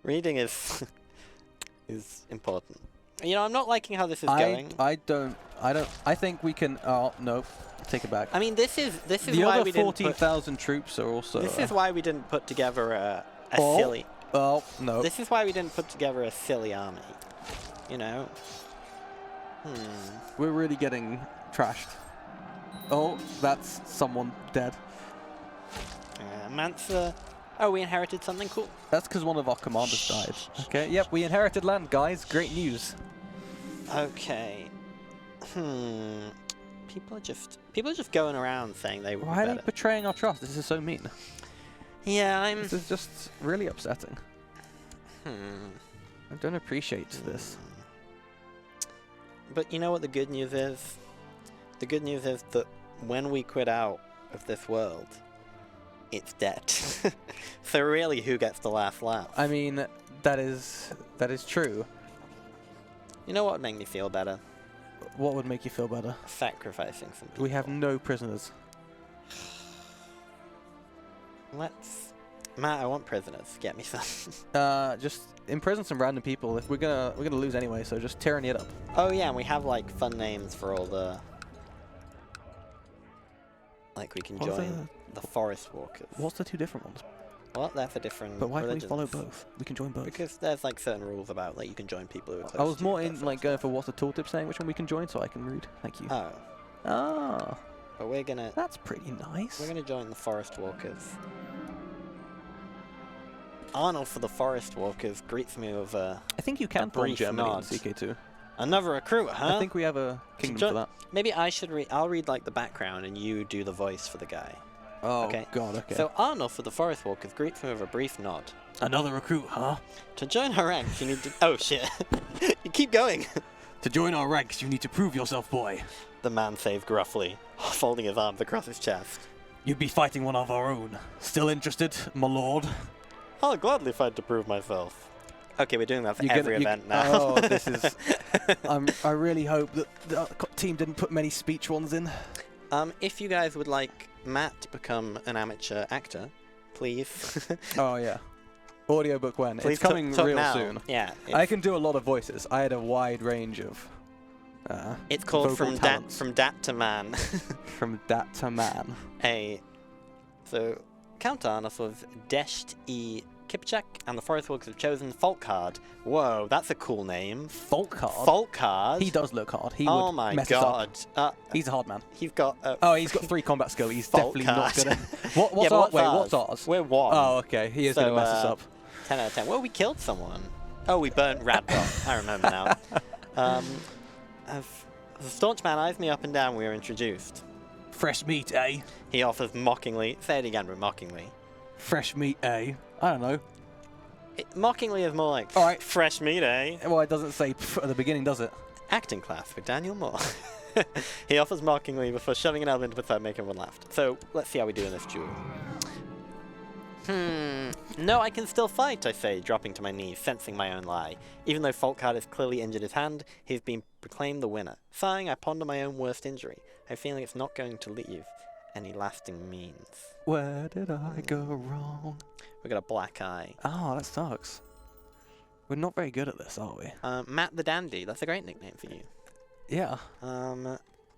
Reading is important. You know, I'm not liking how this is going. I think we can. Oh no, take it back. I mean, this is The why other we didn't put... 14,000 troops are also. This is why we didn't put together a silly... Oh no. This is why we didn't put together a silly army. You know? We're really getting trashed. Oh, that's someone dead. Mansa... Oh, we inherited something cool. That's because one of our commanders died. Okay, yep, we inherited land, guys. Great news. Okay. People are just going around saying they would Why are be they better. betraying our trust? This is so mean. Yeah, This is just really upsetting. I don't appreciate this. But you know what the good news is? The good news is that when we quit out of this world, it's dead. So really, who gets the last laugh? I mean, that is true. You know what would make me feel better? What would make you feel better? Sacrificing some people. We have no prisoners. Matt, I want prisoners. Get me some. Just imprison some random people. If we're gonna lose anyway, so just tyranny it up. Oh yeah, and we have like fun names for all the. Like we can join the forest walkers. What's the two different ones? Well, they're for different. But why religions. can we follow both? We can join both. Because there's like certain rules about like you can join people who are close. I was to more you, in that like sort going of for what's the tooltip saying, which one we can join, so I can read. Thank you. stuff. Oh, Ah, but we're gonna that's pretty nice. join the forest walkers. Arnold for the forest walkers greets me with a. I think you can form brief Germany in nod. CK2. Another recruit, huh? I think we have a kingdom for that. Maybe I should read. I'll read like the background, and you do the voice for the guy. Oh Okay. God. Okay. So Arnold for the forest walkers greets me with a brief nod. another recruit, huh? To join our ranks, you need to. Oh shit! You keep going. To join our ranks, you need to prove yourself, boy. The man says gruffly, folding his arms across his chest. You'd be fighting one of our own. Still interested, my lord? I'll gladly fight to prove myself. Okay, we're doing that for You're every gonna- event now. Oh, this is. I really hope that the team didn't put many speech ones in. If you guys would like Matt to become an amateur actor, please. Oh yeah. Audiobook when? Please It's coming talk real now. soon. Yeah. I can do a lot of voices. I had a wide range of. It's called vocal talents. From Dat to Man. From dat to man. So, Count Arnos was Desht E. Kipchak, and the Forest Walkers have chosen Folkhard. Whoa, that's a cool name. Folkhard? Folkhard? He does look hard. He Oh would my mess god. us up. He's a hard man. He's got. Oh, he's got 3 combat skill. He's definitely not Folkhard. gonna. What's Yeah, our, but wait, ours? what's ours? We're 1. Oh, okay. He is So, gonna mess us up. 10 out of 10. Well, we killed someone. Oh, we burnt Radbot. I remember now. As the staunch man eyes me up and down, we are introduced. Fresh meat, eh? He offers mockingly. Say it again, but mockingly. Fresh meat, eh? I don't know. Mockingly is more like, All right. fresh meat, eh? Well, it doesn't say pff at the beginning, does it? Acting class with Daniel Moore. He offers mockingly before shoving an elbow into the third, making everyone laugh. So, let's see how we do in this duel. No, I can still fight, I say, dropping to my knees, sensing my own lie. Even though Folkhard has clearly injured his hand, he's been proclaimed the winner. Sighing, I ponder my own worst injury. I have a feeling it's not going to leave any lasting means. Where did I go wrong? We got a black eye. Oh, that sucks. We're not very good at this, are we? Matt the Dandy, that's a great nickname for you. Yeah.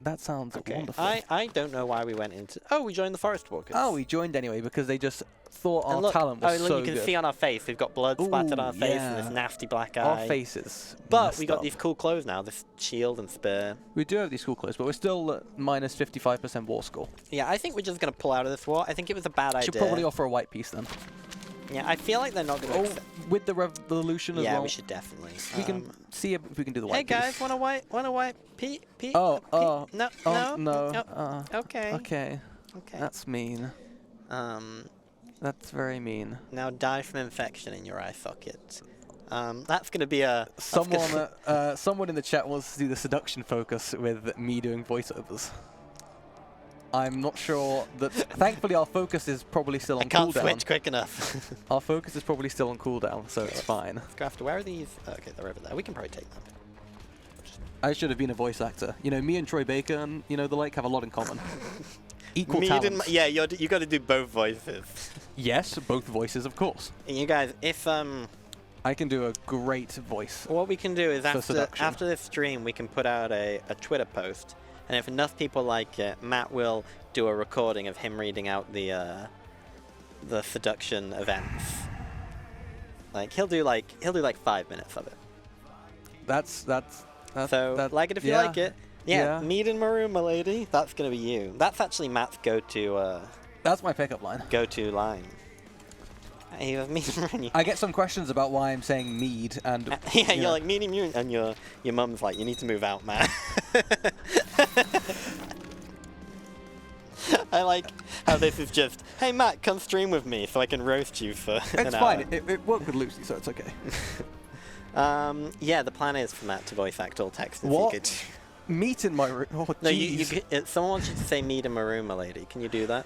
That sounds Okay. wonderful. I don't know why we went into... Oh, we joined the Forest Walkers. Oh, we joined anyway because they just thought And our look, talent was look, so you can good. see on our face, we've got blood splattered on our Ooh, face and this yeah. nasty black eye. Our faces. But messed we got up. these cool clothes now, this shield and spear. We do have these cool clothes, but we're still at minus 55% war score. Yeah, I think we're just going to pull out of this war. I think it was a bad idea. Should probably offer a white piece then. Yeah, I feel like they're not going to accept. With the revolution as Yeah, well. we should definitely. We can see if we can do the white Hey guys, piece. want a white Pete? Oh, no, Oh, no. no. Okay. Okay. Okay. That's mean. That's very mean. Now die from infection in your eye socket. That's going to be a... Someone in the chat wants to do the seduction focus with me doing voiceovers. I'm not sure that... Thankfully, our focus is probably still on I can't cooldown. switch quick enough. Our focus is probably still on cooldown, so it's fine. Let's go after... Where are these? Oh, okay, they're over there. We can probably take them. I should have been a voice actor. You know, me and Troy Baker and, you know, the like have a lot in common. Equal Me talents. and yeah, you got to do both voices. Yes, both voices, of course. And you guys, if... I can do a great voice. What we can do is For seduction. after this stream, we can put out a Twitter post, and if enough people like it, Matt will do a recording of him reading out the seduction events. Like he'll do like 5 minutes of it. That's So like it if you like it. Yeah, meet in Maroon, my lady. That's gonna be you. That's actually Matt's go-to That's my pickup line. line. He was meet in Maroon. I get some questions about why I'm saying mead and Yeah, you you're know. like meeting you, and your mum's like, you need to move out, Matt. I like how this is just, hey Matt, come stream with me so I can roast you for an It's hour. fine. It worked with Lucy, so it's okay. Yeah, the plan is for Matt to voice act all text and What? secret. Meat in my room. Oh, No, jeez. someone wants you to say meat in my room, my lady. Can you do that?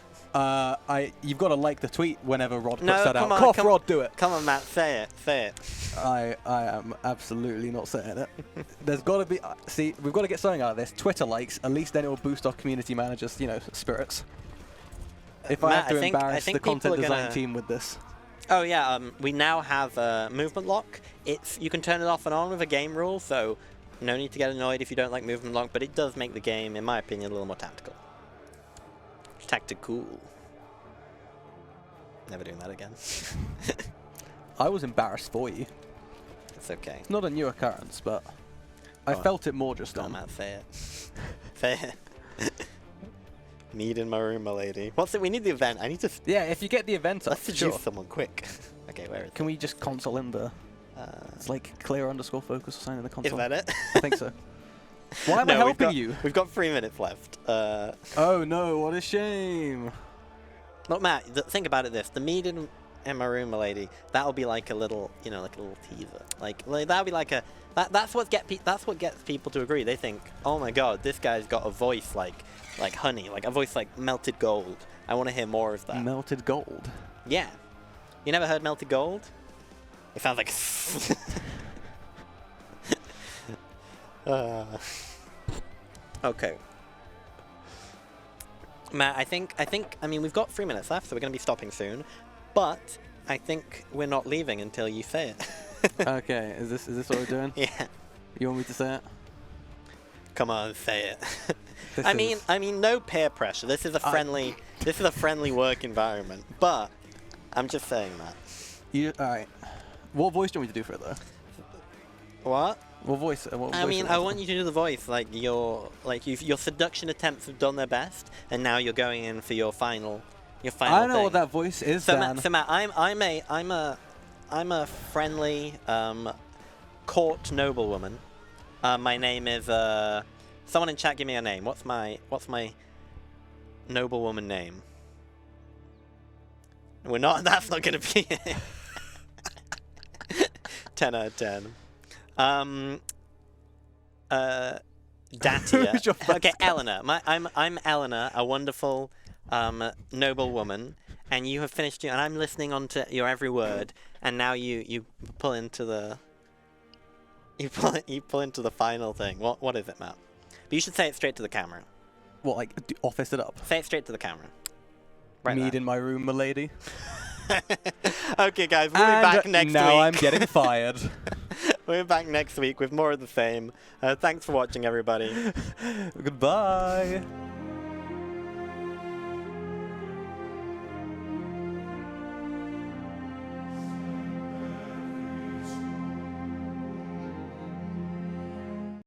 You've got to like the tweet whenever Rod puts No, that come out. on, Cough, Rod, do it. Come on, Matt, say it. Say it. I am absolutely not saying it. There's got to be. See, we've got to get something out of this. Twitter likes. At least then it will boost our community managers, spirits. If I Matt, have to I embarrass think the content people are design gonna- team with this. Oh yeah, we now have a movement lock. You can turn it off and on with a game rule, so no need to get annoyed if you don't like movement lock. But it does make the game, in my opinion, a little more tactical. Tactical. Never doing that again. I was embarrassed for you. It's okay. It's not a new occurrence, but I Go on. felt it more just Go on, then. Matt, say it. Say it. Meat in my room, my lady. What's it? We need the event. I need to. Yeah, if you get the event up, Let's seduce sure. someone quick. Okay, where is it? Can we just console in the... It's like clear_focus or something in the console. Is that it? I think so. Why am I No, helping you? We've got 3 minutes left. Oh no, what a shame. Look, Matt, think about it this. The meat in my room, my lady, that'll be like a little, like a little teaser. Like that'll be like a... That's what gets people to agree. They think, oh my god, this guy's got a voice like honey, like a voice like melted gold. I want to hear more of that. Melted gold. Yeah. You never heard melted gold? It sounds like... Okay. Matt, I mean, we've got 3 minutes left, so we're going to be stopping soon. But I think we're not leaving until you say it. Okay, is this what we're doing? Yeah. You want me to say it? Come on, say it. This I is- mean, no peer pressure. This is a friendly work environment. But I'm just saying that. Alright. What voice do you want me to do for it, though? What? What voice? What I voice mean, do I want want you to do the voice. Your seduction attempts have done their best, and now you're going in for your final. I know thing. what that voice is, So Dan. Matt, I'm a friendly court noblewoman. My name is someone in chat give me a name. What's my noblewoman name? We're not. That's not gonna be it. 10 out of 10. Datia. Who's your first Okay, guy? Eleanor. I'm Eleanor, a wonderful noble woman, and you have finished and I'm listening on to your every word, and now you pull into the final thing. What is it, Matt? But you should say it straight to the camera. What, like, office it up? Say it straight to the camera. Right Meat there. in my room, milady. Okay, guys, we'll be back next week. Now I'm getting fired. We're back next week with more of the same. Thanks for watching, everybody. Goodbye.